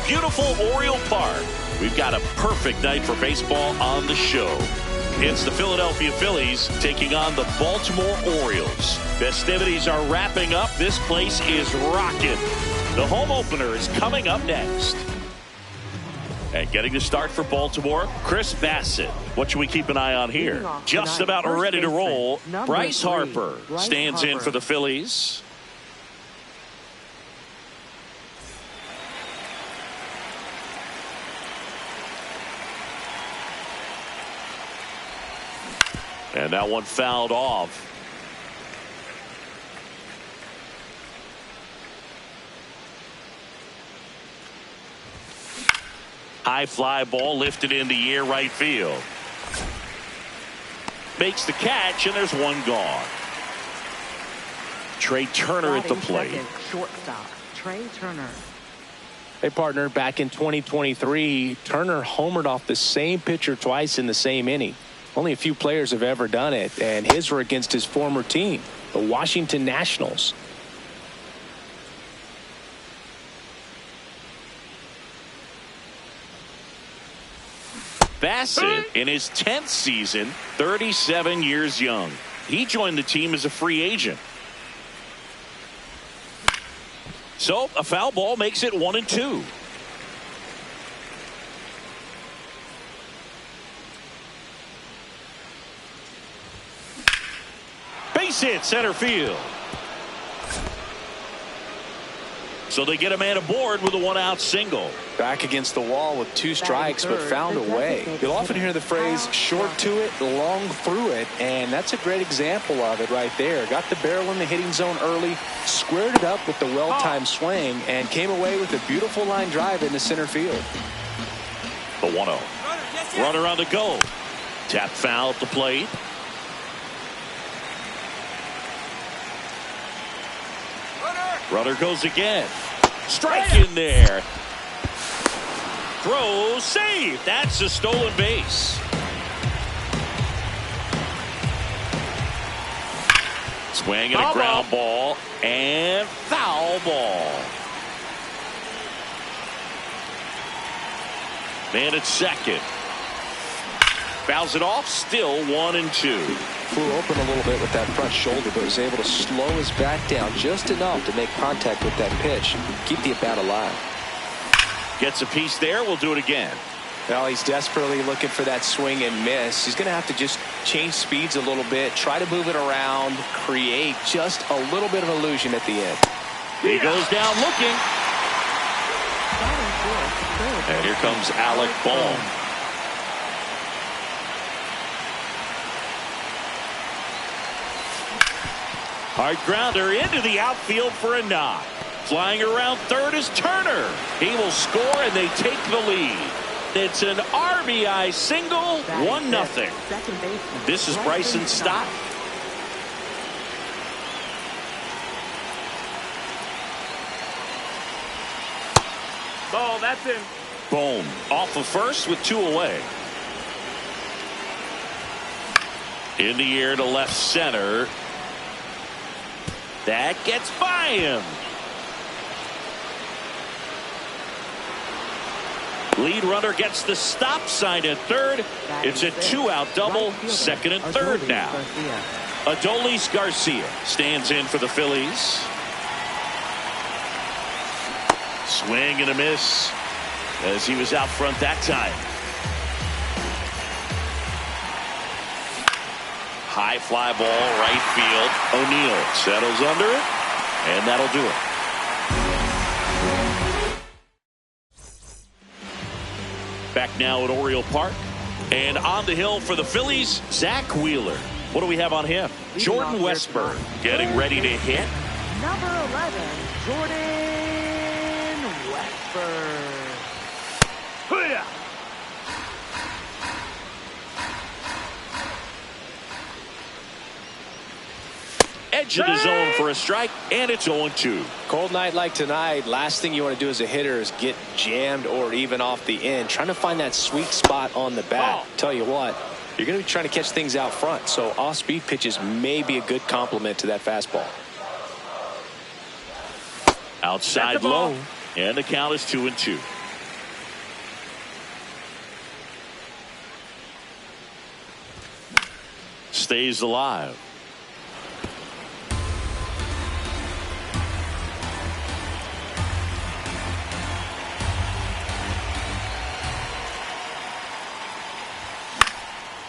beautiful Oriole Park. We've got a perfect night for baseball on the show. It's the Philadelphia Phillies taking on the Baltimore Orioles. Festivities are wrapping up. This place is rocking. The home opener is coming up next. And getting the start for Baltimore, Chris Bassett. What should we keep an eye on here? Just about ready to roll. Bryce Harper stands in for the Phillies. And that one fouled off. High fly ball lifted in the air right field. Makes the catch, and there's one gone. Trey Turner at the plate. Shortstop, Trey Turner. Hey, partner, back in 2023, Turner homered off the same pitcher twice in the same inning. Only a few players have ever done it, and his were against his former team, the Washington Nationals. Bassett in his 10th season, 37 years young. He joined the team as a free agent. So a foul ball makes it 1-2. Base hit center field. So they get a man aboard with a one-out single. Back against the wall with two strikes, but found a way. You'll often hear the phrase short to it, long through it, and that's a great example of it right there. Got the barrel in the hitting zone early, squared it up with the well-timed swing, and came away with a beautiful line drive into center field. The 1-0. Runner on the go. Tap foul at the plate. Runner goes again. Strike in there. Throw, save. That's a stolen base. Swing and a ground ball and foul ball. Man at second. Fouls it off. Still 1-2. Flew open a little bit with that front shoulder, but was able to slow his back down just enough to make contact with that pitch. Keep the at-bat alive. Gets a piece there. We'll do it again. Well, he's desperately looking for that swing and miss. He's going to have to just change speeds a little bit, try to move it around, create just a little bit of illusion at the end. He goes down looking. And here comes Alec Bohm. Hard grounder into the outfield for a knock. Flying around third is Turner. He will score and they take the lead. It's an RBI single, 1-0. This is Bryson Stott. Oh, that's him. Boom. Off of first with 2 away. In the air to left center. That gets by him. Lead runner gets the stop sign at third. It's a 2-out double, second and third now. Adolis Garcia stands in for the Phillies. Swing and a miss as he was out front that time. High fly ball, right field. O'Neill settles under it, and that'll do it. Back now at Oriole Park, and on the hill for the Phillies, Zach Wheeler. What do we have on him? Jordan Westburg getting ready to hit. Number 11, Jordan Westburg. Edge of the zone for a strike, and it's 0-2. Cold night like tonight, last thing you want to do as a hitter is get jammed or even off the end. Trying to find that sweet spot on the bat. Tell you what, you're going to be trying to catch things out front, so off-speed pitches may be a good complement to that fastball. Outside low, and the count is 2-2. stays alive.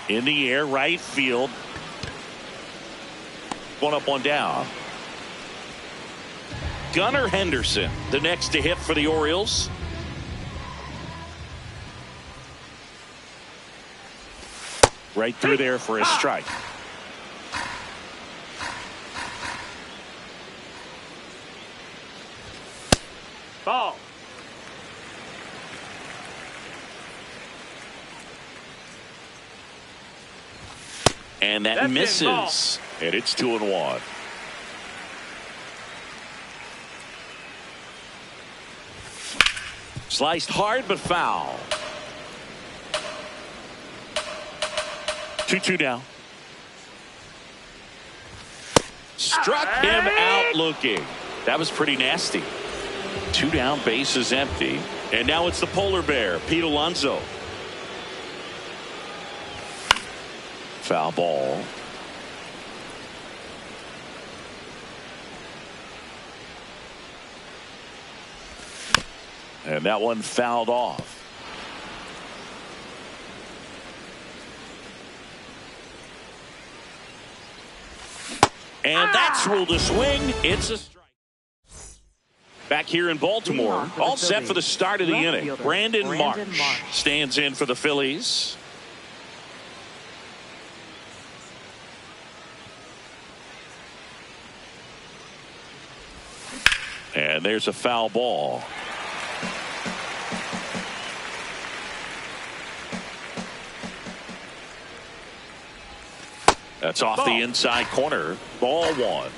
In the air, right field. One up, one down. Gunnar Henderson, the next to hit for the Orioles. Right through there for a strike. Ball. And that That's misses. And it's 2-1. Sliced hard but foul. 2-2 now. Struck him out looking. That was pretty nasty. 2 down, base is empty. And now it's the polar bear, Pete Alonso. Foul ball. And that one fouled off. And that's ruled a swing. It's a strike. Back here in Baltimore, all set for the start of the inning. Brandon Marsh stands in for the Phillies. And there's a foul ball. That's off the inside corner. Ball 1.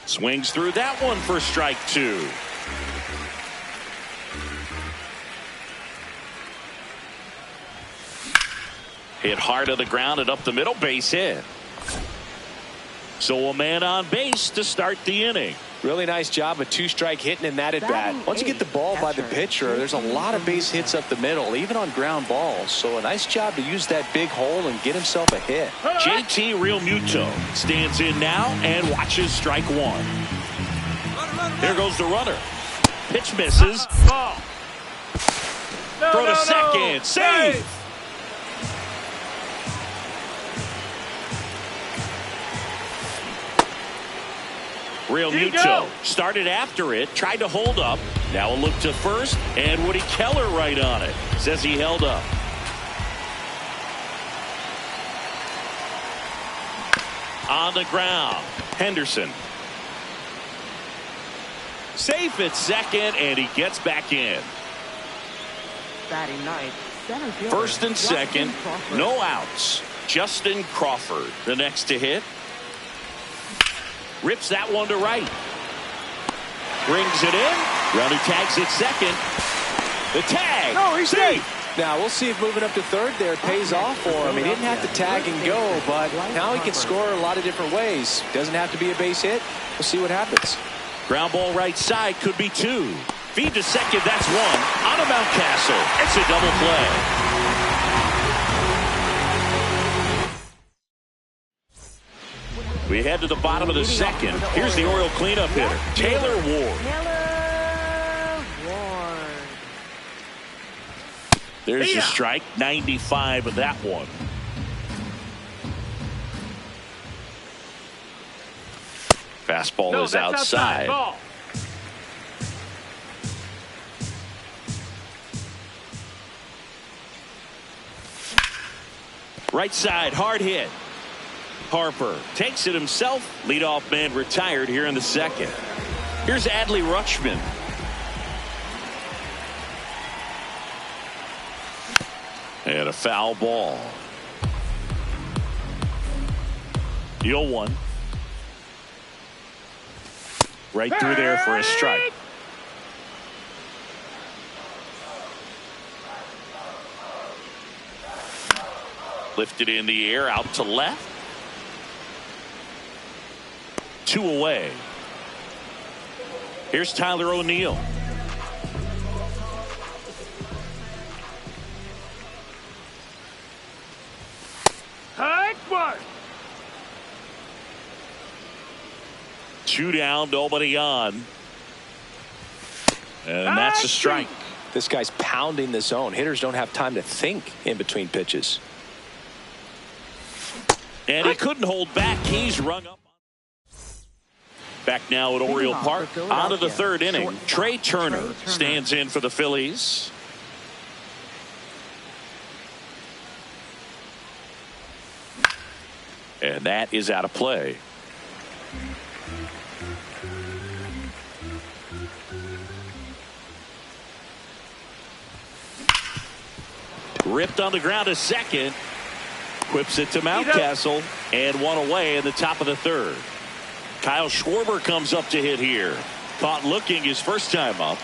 Swings through that one for strike 2. Hit hard to the ground and up the middle, base hit. So a man on base to start the inning. Really nice job of 2-strike hitting in that at bat. Once you get the ball by the pitcher, there's a lot of base hits up the middle, even on ground balls. So a nice job to use that big hole and get himself a hit. JT Realmuto stands in now and watches strike 1. There goes the runner. Pitch misses. Ball. Throw to second. Save. Realmuto started after it, tried to hold up. Now a look to first, and Woody Keller right on it. Says he held up. On the ground, Henderson. Safe at second, and he gets back in. Batting ninth, center fielder First and second, Justin Crawford. no outs. Justin Crawford, the next to hit. Rips that one to right. Brings it in. Roundy tags it second. The tag. No, he's safe. Now we'll see if moving up to third there pays off for him. He didn't have to tag and go, but now he can score a lot of different ways. Doesn't have to be a base hit. We'll see what happens. Ground ball right side could be 2. Feed to second, that's 1. On to Mountcastle. It's a double play. We head to the bottom of the second. Here's the Oriole cleanup hitter, Taylor Ward. Taylor Ward. There's the strike, 95 of that one. Fastball is outside. Ball. Right side, hard hit. Harper takes it himself. Leadoff man retired here in the second. Here's Adley Rutschman. And a foul ball. The 0-1. Right through there for a strike. Lifted in the air, out to left. 2 away. Here's Tyler O'Neill. 2 down, nobody on. And that's a strike. This guy's pounding the zone. Hitters don't have time to think in between pitches. And he couldn't hold back. He's rung up. Back now at Oriole Park. On to the 3rd inning. Trey Turner stands in for the Phillies. And that is out of play. Ripped on the ground to second. Whips it to Mountcastle. And 1 away in the top of the 3rd. Kyle Schwarber comes up to hit here. Caught looking his first time up.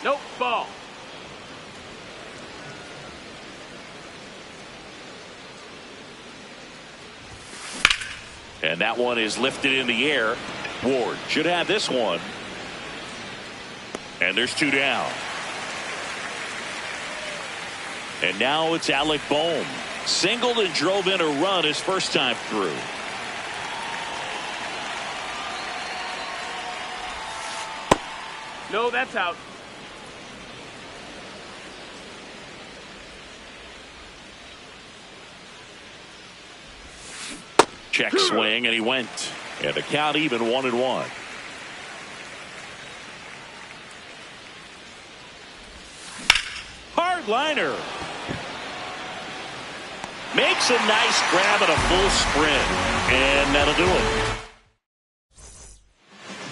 Nope, ball. And that one is lifted in the air. Ward should have this one. And there's 2 down. And now it's Alec Bohm. Singled and drove in a run his first time through. No, that's out. Check swing, and he went. And the count even 1-1. Hard liner. Makes a nice grab and a full sprint. And that'll do it.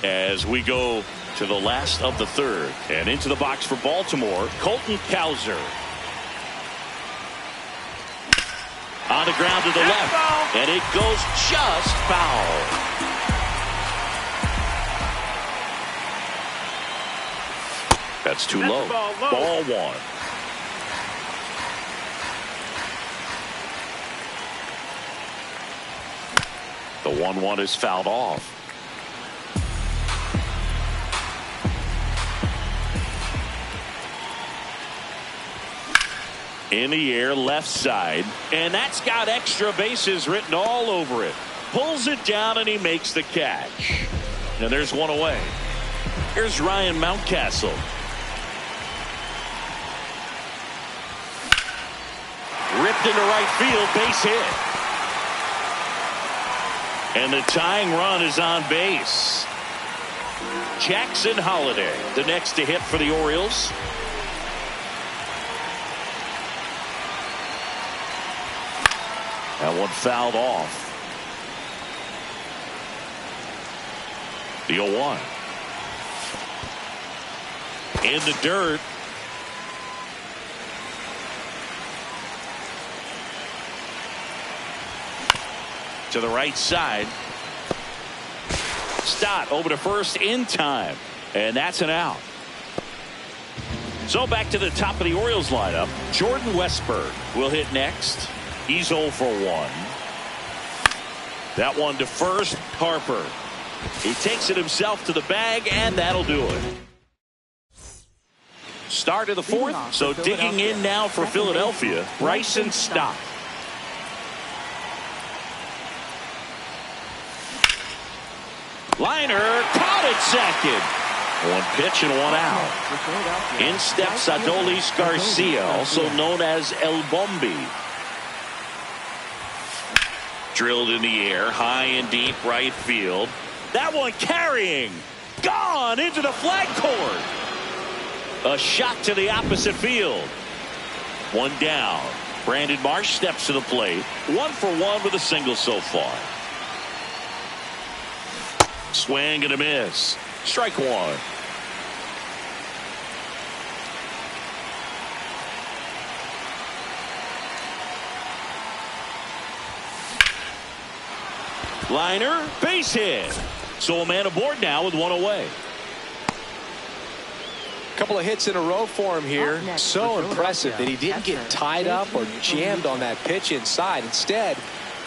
As we go to the last of the 3rd. And into the box for Baltimore, Colton Cowser. On the ground to the left. And it goes just foul. That's too low. Ball 1. The 1-1 is fouled off. In the air, left side. And that's got extra bases written all over it. Pulls it down and he makes the catch. And there's 1 away. Here's Ryan Mountcastle. Ripped into right field, base hit. And the tying run is on base. Jackson Holliday, the next to hit for the Orioles. That one fouled off. The 0-1. In the dirt. To the right side. Stott over to first in time. And that's an out. So back to the top of the Orioles lineup. Jordan Westburg will hit next. He's 0 for 1. That one to first. Harper. He takes it himself to the bag, and that'll do it. Start of the 4th. So digging in now for Philadelphia, Bryson Stott. Liner caught at second. 1 pitch and 1 out. In steps Adolis Garcia, also known as El Bombi. Drilled in the air, high and deep right field. That one carrying. Gone into the flag court. A shot to the opposite field. 1 down. Brandon Marsh steps to the plate. 1 for 1 with a single so far. Swing and a miss. Strike 1. Liner, base hit. So a man aboard now with 1 away. Couple of hits in a row for him here. So impressive that he didn't get tied up or jammed on that pitch inside. Instead,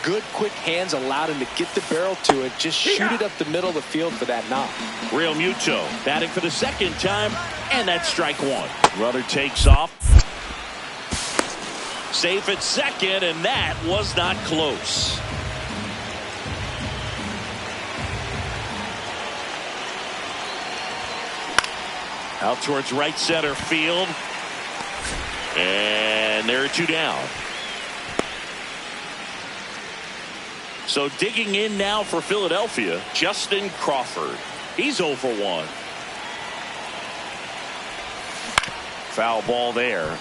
good quick hands allowed him to get the barrel to it. Just shoot it up the middle of the field for that knock. Real Muto batting for the 2nd time, and that's strike 1. Runner takes off. Safe at second, and that was not close. Out towards right center field. And there are two down. So digging in now for Philadelphia, Justin Crawford. He's 0 for 1. Foul ball there.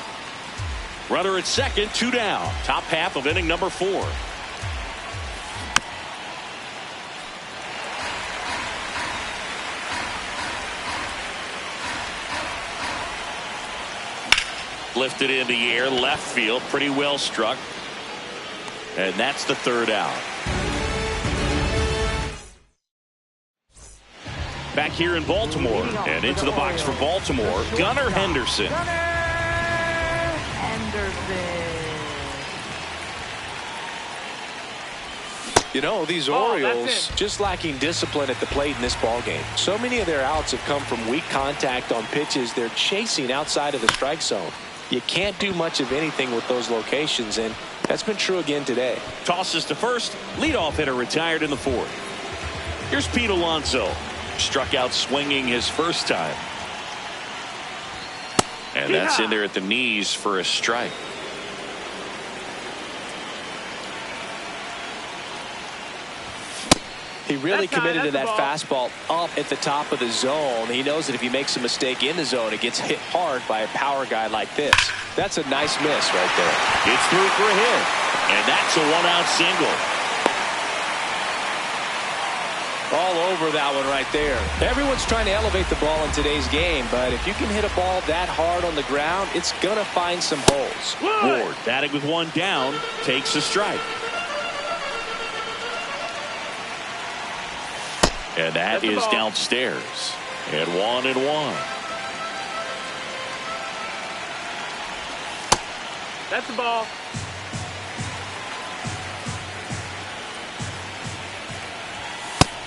Runner at second, two down. Top half of inning number 4. Lifted in the air, left field, pretty well struck. And that's the third out. Back here in Baltimore, and into the box for Baltimore, Gunnar Henderson. You know, these Orioles just lacking discipline at the plate in this ballgame. So many of their outs have come from weak contact on pitches they're chasing outside of the strike zone. You can't do much of anything with those locations, and that's been true again today. Tosses to first. Leadoff hitter retired in the 4th. Here's Pete Alonso. Struck out swinging his first time. And that's in there at the knees for a strike. He really committed to that fastball up at the top of the zone. He knows that if he makes a mistake in the zone, it gets hit hard by a power guy like this. That's a nice miss right there. It's through for a hit. And that's a 1-out single. All over that one right there. Everyone's trying to elevate the ball in today's game, but if you can hit a ball that hard on the ground, it's going to find some holes. Ward, batting with one down, takes a strike. And that is downstairs. And 1-1. That's the ball.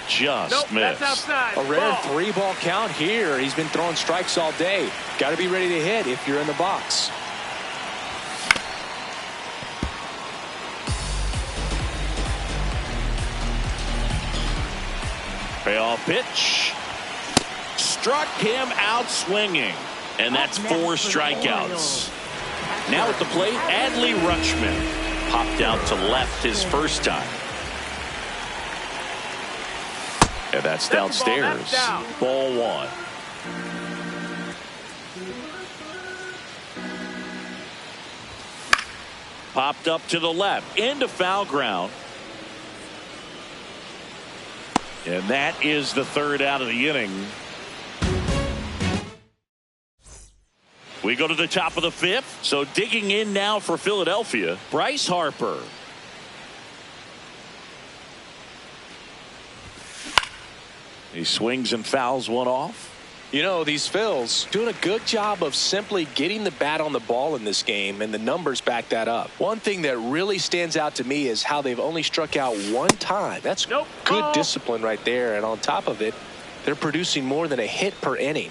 Just missed. That's outside. A rare 3-ball count here. He's been throwing strikes all day. Got to be ready to hit if you're in the box. Payoff pitch. Struck him out swinging. And that's 4 strikeouts. Now at the plate, Adley Rutschman. Popped out to left his first time. And that's downstairs. Ball 1. Popped up to the left. Into foul ground. And that is the third out of the inning. We go to the top of the 5th. So digging in now for Philadelphia, Bryce Harper. He swings and fouls one off. You know, these Phils doing a good job of simply getting the bat on the ball in this game, and the numbers back that up. One thing that really stands out to me is how they've only struck out one time. That's good discipline right there, and on top of it, they're producing more than a hit per inning.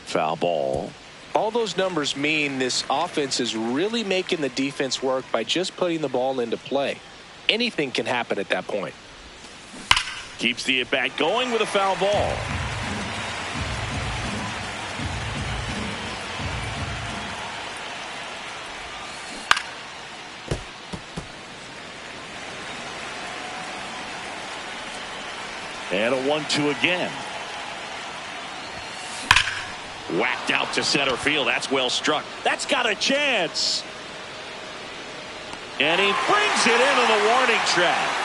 Foul ball. All those numbers mean this offense is really making the defense work by just putting the ball into play. Anything can happen at that point. Keeps the at-bat going with a foul ball. And a 1-2 again. Whacked out to center field. That's well struck. That's got a chance. And he brings it into the warning track.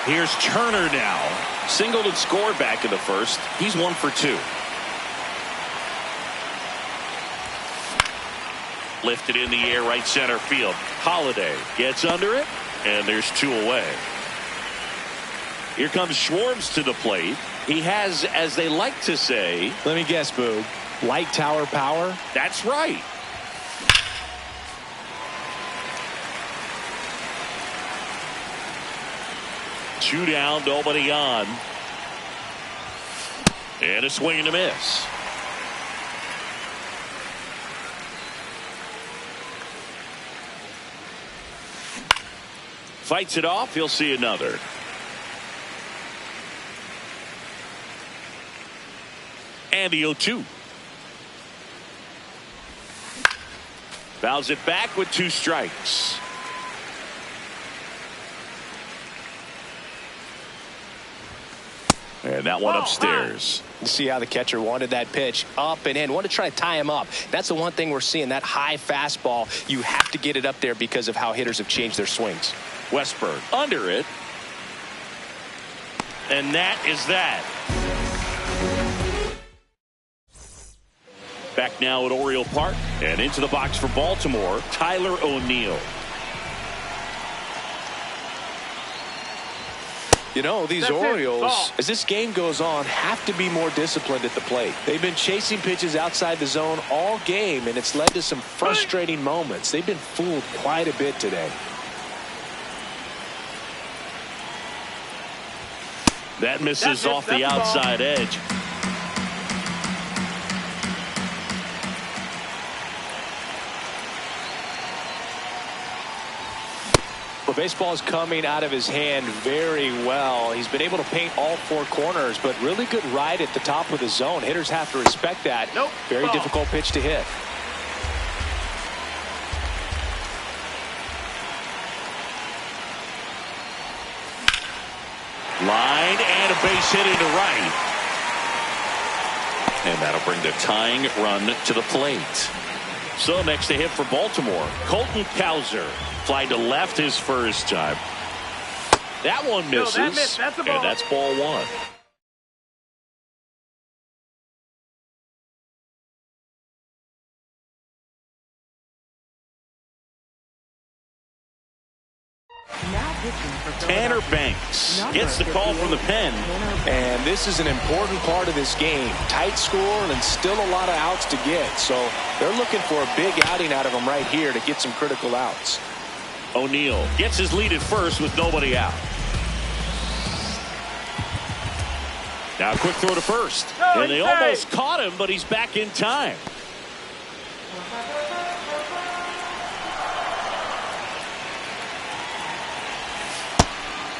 Here's Turner now. Singled and scored back in the first. He's 1 for 2. Lifted in the air right center field. Holiday gets under it. And there's 2 away. Here comes Schwartz to the plate. He has, as they like to say. Let me guess, Boog. Light tower power? That's right. Two down, nobody on. And a swing and a miss. Fights it off. He'll see another. And the 0-2. Fouls it back with 2 strikes. And that one upstairs. You see how the catcher wanted that pitch up and in. Wanted to try to tie him up. That's the one thing we're seeing. That high fastball, you have to get it up there because of how hitters have changed their swings. Westberg under it. And that is that. Back now at Oriole Park. And into the box for Baltimore, Tyler O'Neill. You know, these Orioles, as this game goes on, have to be more disciplined at the plate. They've been chasing pitches outside the zone all game, and it's led to some frustrating moments. They've been fooled quite a bit today. That misses off the outside edge. Well, baseball is coming out of his hand very well. He's been able to paint all 4 corners, but really good ride at the top of the zone. Hitters have to respect that. Very difficult pitch to hit. Line and a base hit into right. And that'll bring the tying run to the plate. So next to hit for Baltimore, Colton Cowser. Fly to left his first time. That one misses. That's a ball. And that's ball 1. Tanner Banks gets the call from the pen. And this is an important part of this game. Tight score and still a lot of outs to get. So they're looking for a big outing out of them right here to get some critical outs. O'Neill gets his lead at first with nobody out. Now a quick throw to first. And they almost caught him, but he's back in time.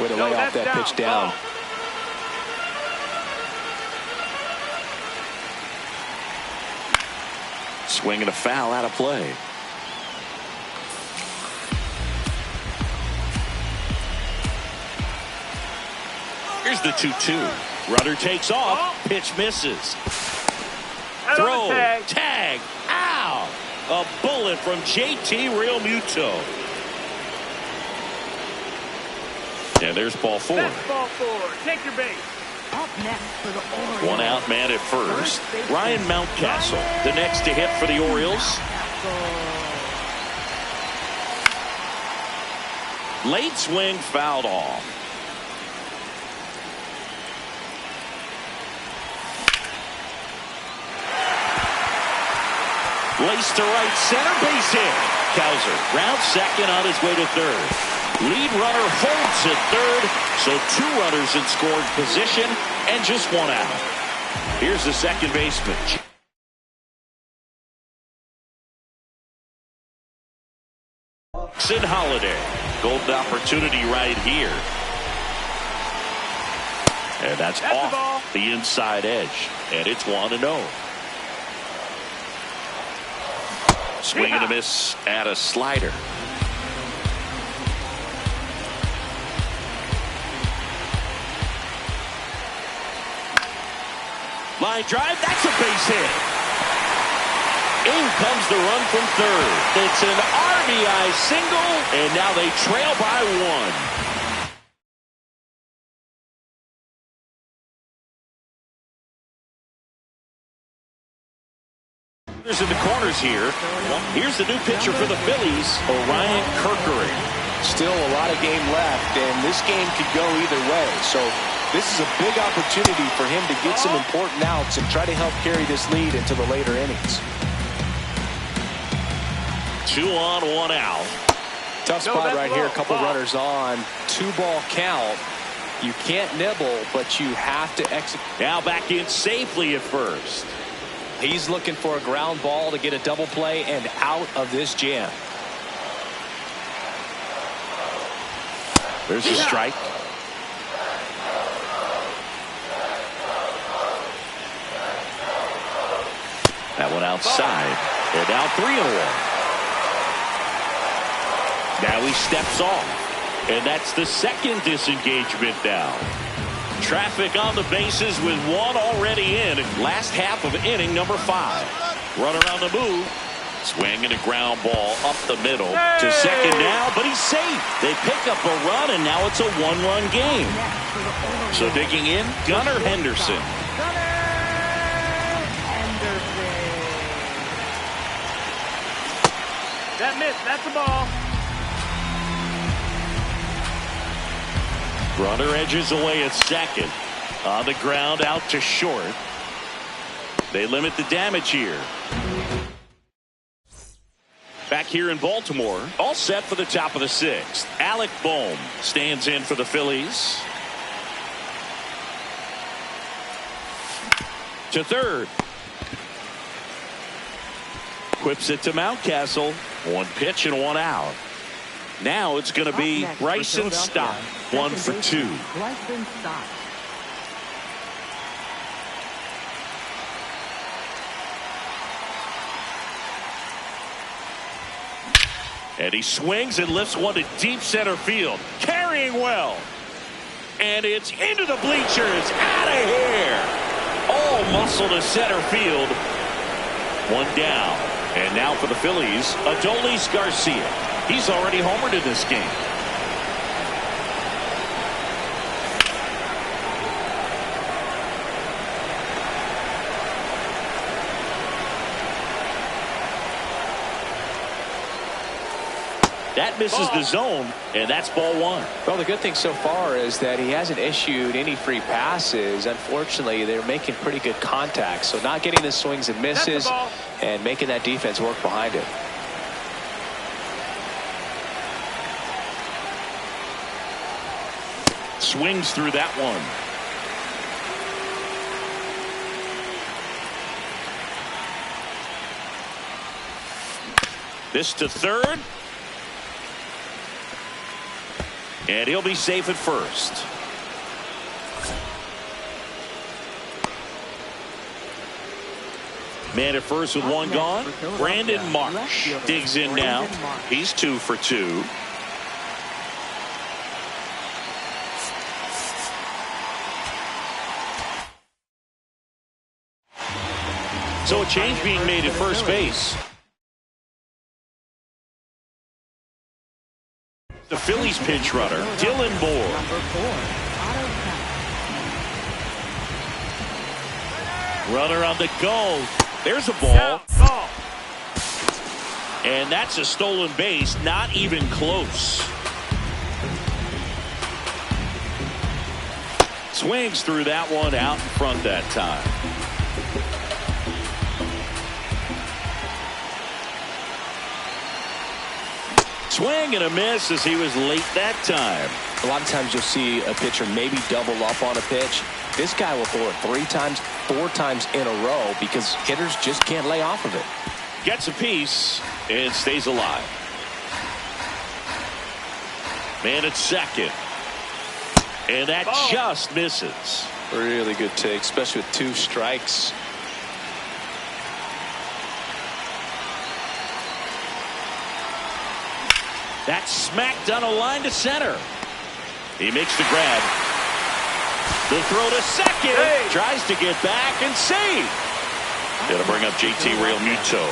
Way to lay off that pitch down. Swing and a foul out of play. Here's the 2-2. Runner takes off. Pitch misses. Throw. Tag. Ow. A bullet from JT Realmuto. And there's ball 4. That's ball 4. Take your base. Up next for the Orioles. 1 out man at first. Ryan Mountcastle, the next to hit for the Orioles. Late swing fouled off. Laced to right center, base hit. Cowser round second on his way to third. Lead runner holds at third, so 2 runners in scoring position and just 1 out. Here's the second baseman. Sid Holiday. Golden opportunity right here. And that's off the inside edge. And it's 1-0. Swing and a miss at a slider. Line drive, that's a base hit. In comes the run from third. It's an RBI single, and now they trail by 1. In the corners here. Here's the new pitcher for the Phillies, Orion Kerkering. Still a lot of game left, and this game could go either way. So this is a big opportunity for him to get some important outs and try to help carry this lead into the later innings. 2 on, 1 out. Tough spot right here. A couple runners on. 2-ball count. You can't nibble, but you have to execute. Now back in safely at first. He's looking for a ground ball to get a double play and out of this jam. There's a strike. That one outside. And now 3-1. Now he steps off. And that's the second disengagement now. Traffic on the bases with one already in. Last half of inning number 5. Runner on the move. Swinging a ground ball up the middle to second now, but he's safe. They pick up a run, and now it's a 1-run game. So digging in, Gunnar Henderson. That missed. That's the ball. Runner edges away at second. On the ground, out to short. They limit the damage here. Back here in Baltimore, all set for the top of the 6th. Alec Bohm stands in for the Phillies. To third. Quips it to Mountcastle. 1 pitch and 1 out. Now it's going to be Bryson Stott. 1 for 2. Bryson Stott. And he swings and lifts one to deep center field. Carrying well. And it's into the bleachers. Out of here. All muscle to center field. 1 down. And now for the Phillies, Adolis Garcia. He's already homered in this game. That misses the zone, and that's ball 1. Well, the good thing so far is that he hasn't issued any free passes. Unfortunately, they're making pretty good contact, so not getting the swings and misses and making that defense work behind it. Swings through that one. This to third. And he'll be safe at first. Man at first with 1 gone. Brandon Marsh digs in now. He's 2 for 2. So a change being made at first base. The Phillies pinch runner, Dylan Moore. Runner on the go. There's a ball. And that's a stolen base, not even close. Swings through that one out in front that time. Swing and a miss as he was late that time. A lot of times you'll see a pitcher maybe double up on a pitch. This guy will throw it 3 times, 4 times in a row because hitters just can't lay off of it. Gets a piece and stays alive. Man at second. And that just misses. Really good take, especially with 2 strikes. That's smacked on a line to center. He makes the grab. The throw to second. Tries to get back and save. Going to bring up JT Realmuto.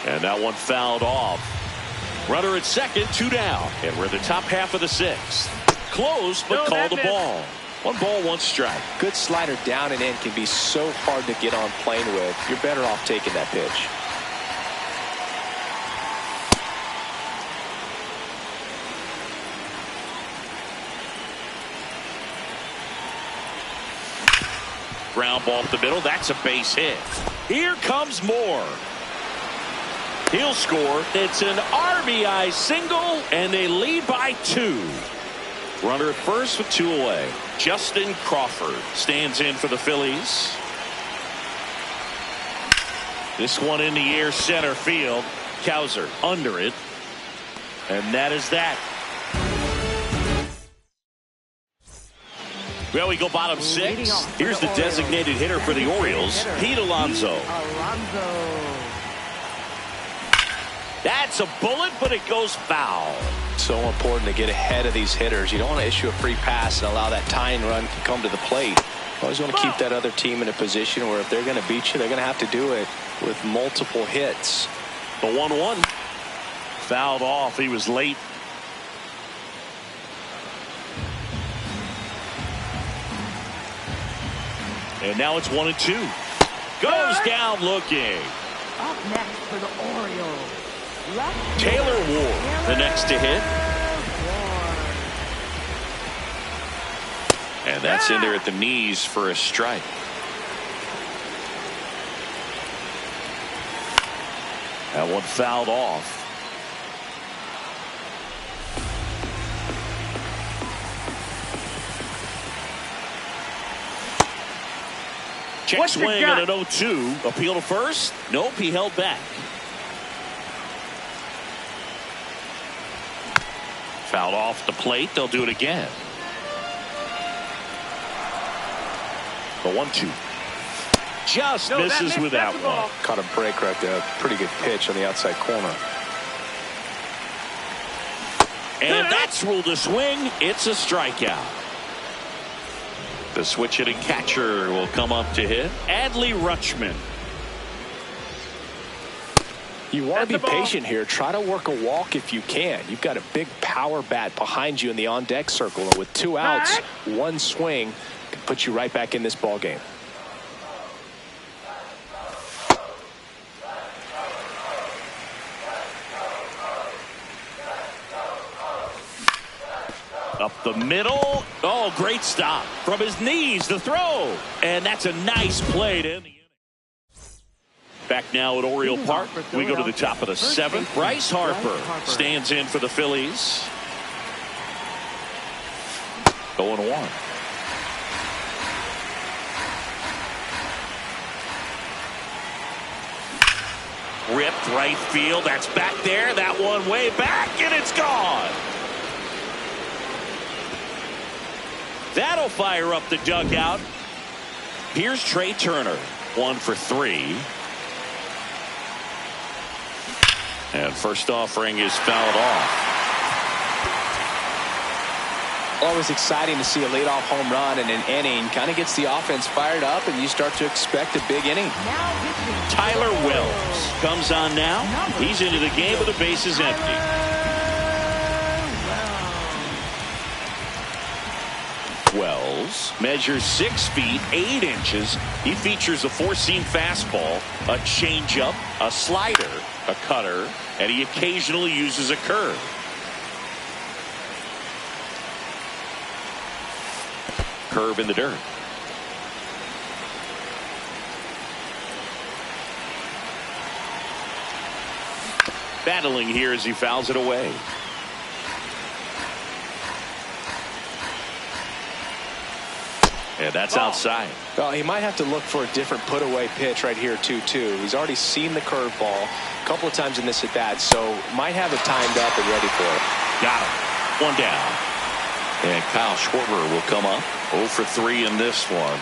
And that one fouled off. Runner at second, 2 down. And we're in the top half of the 6th. Close, but called a ball. 1 ball, 1 strike. Good slider down and in can be so hard to get on plane with. You're better off taking that pitch. Ground ball up the middle. That's a base hit. Here comes Moore. He'll score. It's an RBI single, and they lead by 2. Runner at first with 2 away. Justin Crawford stands in for the Phillies. This one in the air, center field. Kowser under it. And that is that. Well, we go bottom 6. Here's the designated hitter for the Orioles, Pete Alonso. That's a bullet, but it goes foul. So important to get ahead of these hitters. You don't want to issue a free pass and allow that tying run to come to the plate. You always want to keep that other team in a position where if they're going to beat you, they're going to have to do it with multiple hits. The 1-1. Fouled off. He was late. And now it's 1-2. Goes down looking. Up next for the Orioles. Taylor Ward, the next to hit. And that's in there at the knees for a strike. That one fouled off. Check swing at an 0-2. Appeal to first. Nope, he held back. Fouled off the plate. They'll do it again. The 1-2. Just misses with that one. Caught a break right there. Pretty good pitch on the outside corner. And that's ruled a swing. It's a strikeout. The switch hitting catcher will come up to hit. Adley Rutschman. You want to be patient here. Try to work a walk if you can. You've got a big power bat behind you in the on-deck circle. And with 2 outs, 1 swing can put you right back in this ball game. Up the middle. Oh, great stop. From his knees, the throw. And that's a nice play to end the inning. Back now at Oriole Park. We go to the top of the 7th. Bryce Harper stands in for the Phillies. 0-1. Ripped right field. That's back there. That one way back, and it's gone. That'll fire up the dugout. Here's Trey Turner. 1 for 3. And first offering is fouled off. Always exciting to see a leadoff home run in an inning. Kind of gets the offense fired up, and you start to expect a big inning. Tyler Wells comes on now. He's into the game with the bases empty. Wells measures 6 feet 8 inches. He features a 4-seam fastball, a changeup, a slider, a cutter, and he occasionally uses a curve. Curve in the dirt. Battling here as he fouls it away. And that's outside. Well, he might have to look for a different put-away pitch right here, 2-2. He's already seen the curveball a couple of times in this at-bat, so might have it timed up and ready for it. Got him. 1 down. And Kyle Schwarber will come up. 0 for 3 in this one.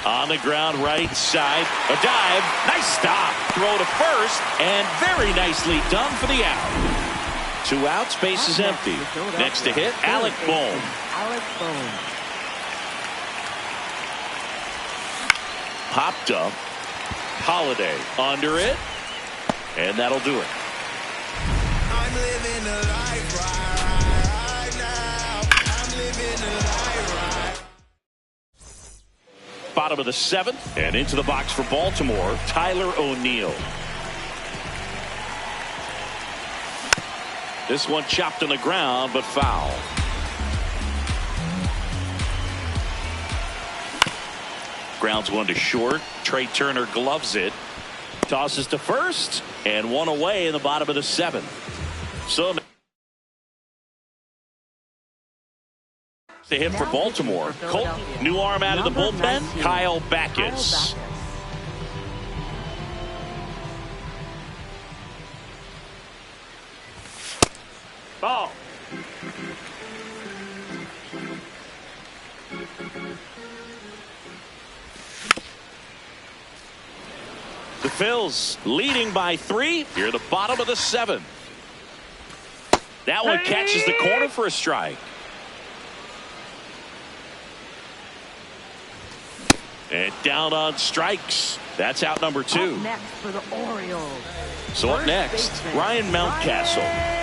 On the ground, right side. A dive. Nice stop. Throw to first. And very nicely done for the out. 2 outs. Base is empty. Next to hit, Alec Bohm. Popped up. Holiday under it. And that'll do it. I'm living a life right now. I'm living a life right. Bottom of the 7th. And into the box for Baltimore, Tyler O'Neill. This one chopped on the ground, but foul. Grounds 1 to short. Trey Turner gloves it. Tosses to first. And 1 away in the bottom of the 7th. So the hit for Baltimore. Colton, new arm out of the bullpen. Kyle Backus. The Phils leading by 3 here at the bottom of the 7th. That one catches the corner for a strike. And down on strikes. That's out number 2. Up next for the Orioles. So up next, Ryan Mountcastle.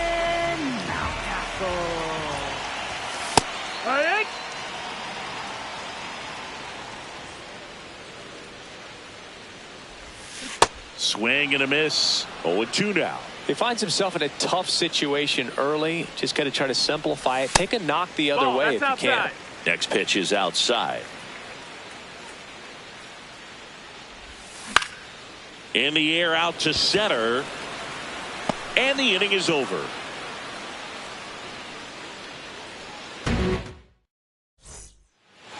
Swing and a miss. 0-2 now. He finds himself in a tough situation early. Just got to try to simplify it. Take a knock the other way if you can. Next pitch is outside. In the air out to center. And the inning is over.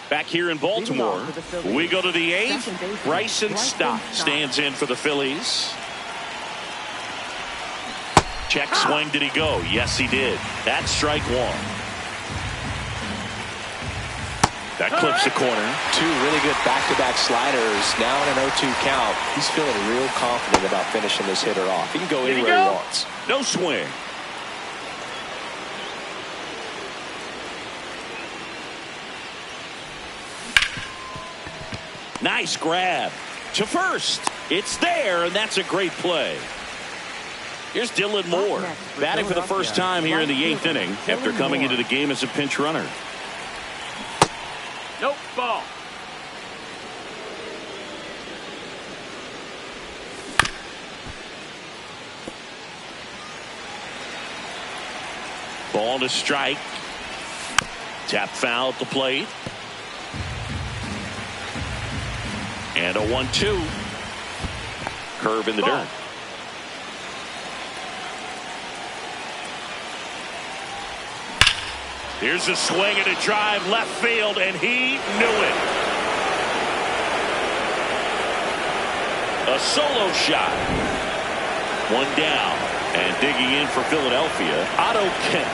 Back here in Baltimore, we go to the 8th. Bryson Stott stands in for the Phillies. Check swing. Did he go? Yes, he did. That's strike 1. That clips the corner. 2 really good back-to-back sliders. Now in an 0-2 count. He's feeling real confident about finishing this hitter off. He can go anywhere he wants. No swing. Nice grab to first. It's there, and that's a great play. Here's Dylan Moore batting for the first time here in the 8th inning after coming into the game as a pinch runner. Nope, ball. Ball to strike. Tap foul at the plate. And a 1-2. Curve in the dirt. Here's a swing and a drive left field, and he knew it. A solo shot. 1 down, and digging in for Philadelphia, Otto Kemp.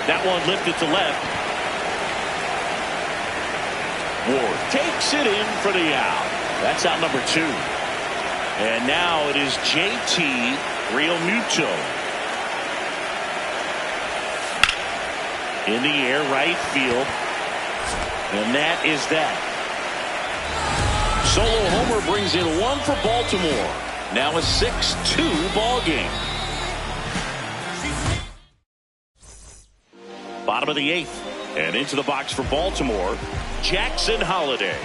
That one lifted to left. Ward takes it in for the out. That's out number 2. And now it is JT Realmuto. In the air, right field. And that is that. Solo homer brings in 1 for Baltimore. Now a 6-2 ball game. Bottom of the 8th. And into the box for Baltimore, Jackson Holliday.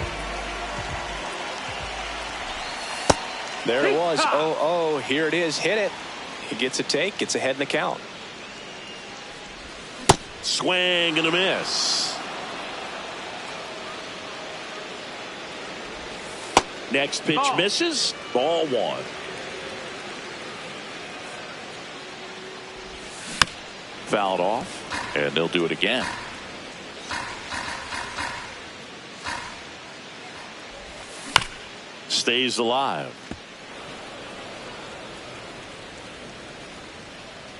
There it was. 0-0. Here it is. Hit it. He gets a take. Gets ahead in the count. Swing and a miss. Next pitch misses. Ball 1. Fouled off, and they'll do it again. Stays alive.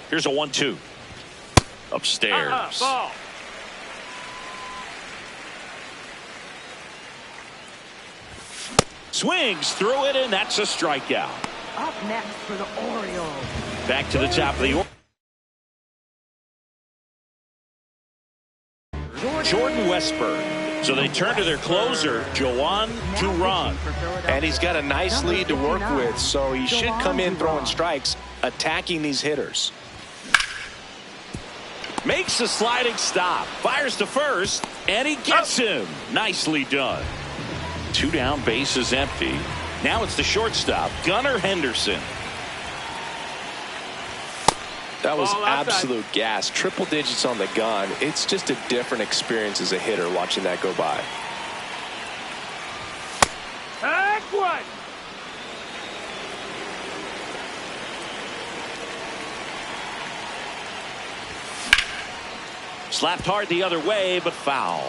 Here's a 1-2. Upstairs. Ball. Swings through it, and that's a strikeout. Up next for the Orioles. Back to the top of the order. Jordan Westburg. So they turn to their closer, Joan Duran. And he's got a nice lead to work with, so he should come in throwing strikes, attacking these hitters. Makes a sliding stop, fires to first, and he gets him. Nicely done. 2 down, base is empty. Now it's the shortstop, Gunnar Henderson. That was absolute gas. Triple digits on the gun. It's just a different experience as a hitter watching that go by. Back one. Slapped hard the other way, but foul.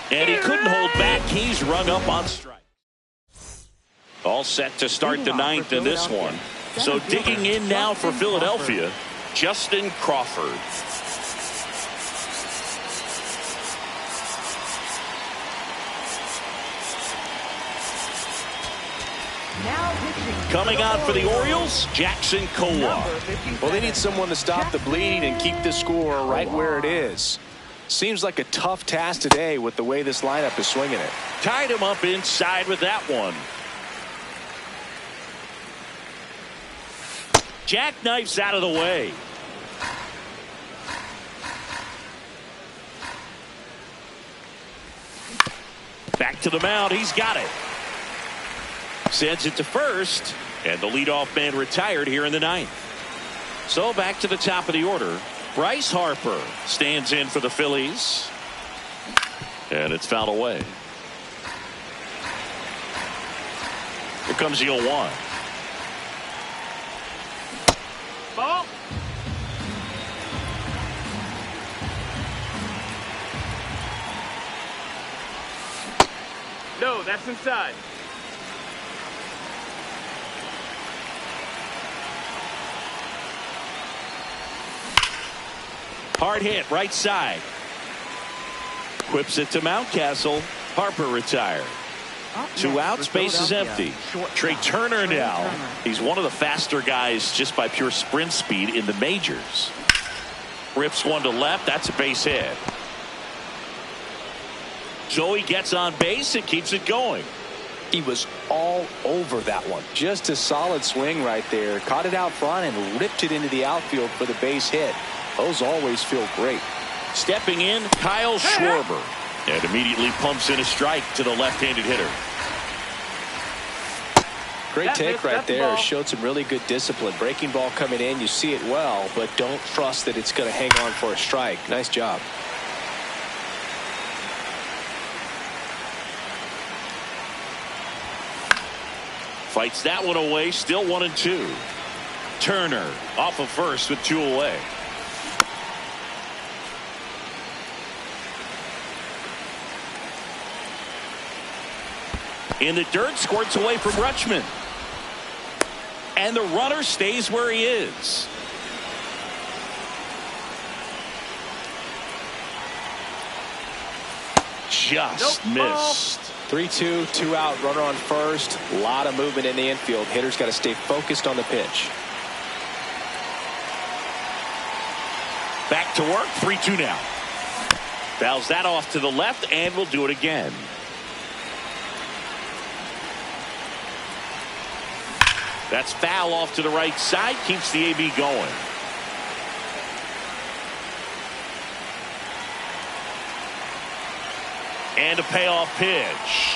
And he couldn't hold back. He's rung up on strike. All set to start the 9th in this one. So digging in now for Philadelphia, Justin Crawford. Now pitching. Coming on for the Orioles, Jackson Kowar. Well, they need someone to stop the bleeding and keep the score right where it is. Seems like a tough task today with the way this lineup is swinging it. Tied him up inside with that one. Jackknifes out of the way. Back to the mound. He's got it. Sends it to first. And the leadoff man retired here in the ninth. So back to the top of the order. Bryce Harper stands in for the Phillies. And it's fouled away. Here comes the 0-1. Ball. No, that's inside. Hard hit right side. Whips it to Mountcastle. Harper retired. Two outs, base is empty. Trey Turner now. He's one of the faster guys just by pure sprint speed in the majors. Rips one to left. That's a base hit. Joey gets on base and keeps it going. He was all over that one. Just a solid swing right there. Caught it out front and ripped it into the outfield for the base hit. Those always feel great. Stepping in, Kyle Schwarber. And immediately pumps in a strike to the left-handed hitter. Great take right there. Showed some really good discipline. Breaking ball coming in. You see it well, but don't trust that it's going to hang on for a strike. Nice job. Fights that one away. Still 1-2. Turner off of first with 2 away. In the dirt, squirts away from Rutschman. And the runner stays where he is. Just missed. 3-2, 2 out, runner on first. A lot of movement in the infield. Hitter's got to stay focused on the pitch. Back to work, 3-2 now. Fouls that off to the left and will do it again. That's foul off to the right side. Keeps the AB going. And a payoff pitch.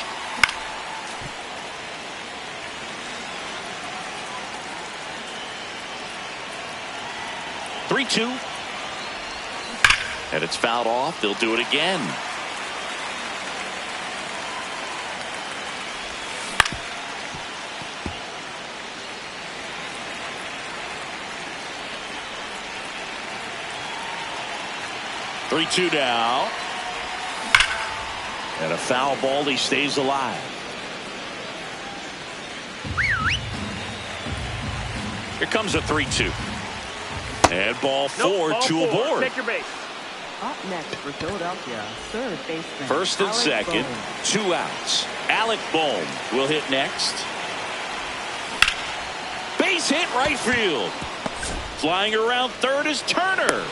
Three-two. And it's fouled off. They'll do it again. 3-2 now. And a foul ball. He stays alive. Here comes a 3-2. And ball 4, 2 aboard. Take your base. Up next for Philadelphia, third baseman. First and Alec second, Bohm. 2 outs. Alec Bohm will hit next. Base hit right field. Flying around third is Turner.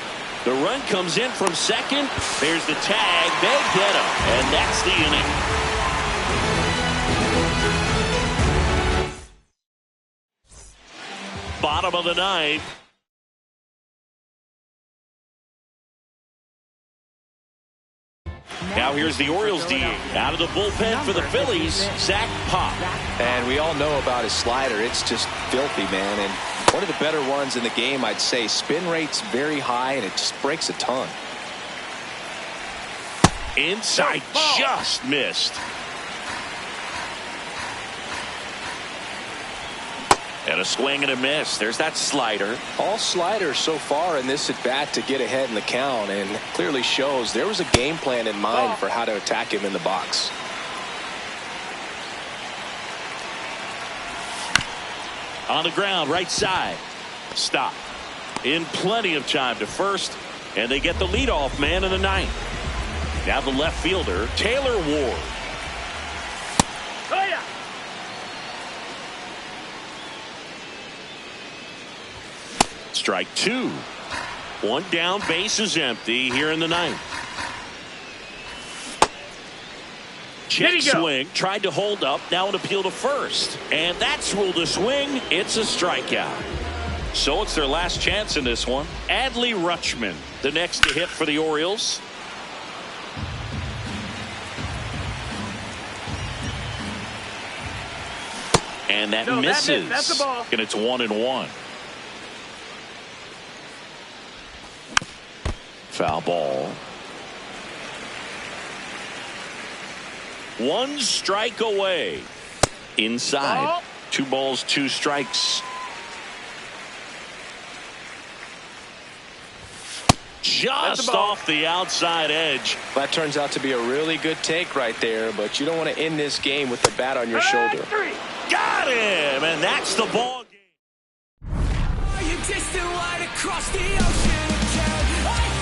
The run comes in from second. There's the tag. They get him. And that's the inning. Bottom of the ninth. Now here's the Orioles D. Out of the bullpen for the Phillies, Zach Pop. And we all know about his slider. It's just filthy, man. And one of the better ones in the game, I'd say. Spin rate's very high, and it just breaks a ton. Inside, just missed. And a swing and a miss. There's that slider. All sliders so far in this at bat to get ahead in the count, and clearly shows there was a game plan in mind for how to attack him in the box. On the ground, right side. Stop. In plenty of time to first, and they get the leadoff man in the ninth. Now the left fielder, Taylor Ward. Oh, yeah. Strike two. One down, base is empty here in the ninth. Check swing, tried to hold up, now an appeal to first. And that's ruled a swing. It's a strikeout. So it's their last chance in this one. Adley Rutschman, the next to hit for the Orioles. And that misses. That's the ball. And it's 1-1. Foul ball. One strike away. Inside. Ball. 2 balls, 2 strikes. Just off the outside edge. That turns out to be a really good take right there, but you don't want to end this game with the bat on your shoulder. Got him, and that's the ball game. Are you distant light across the ocean again?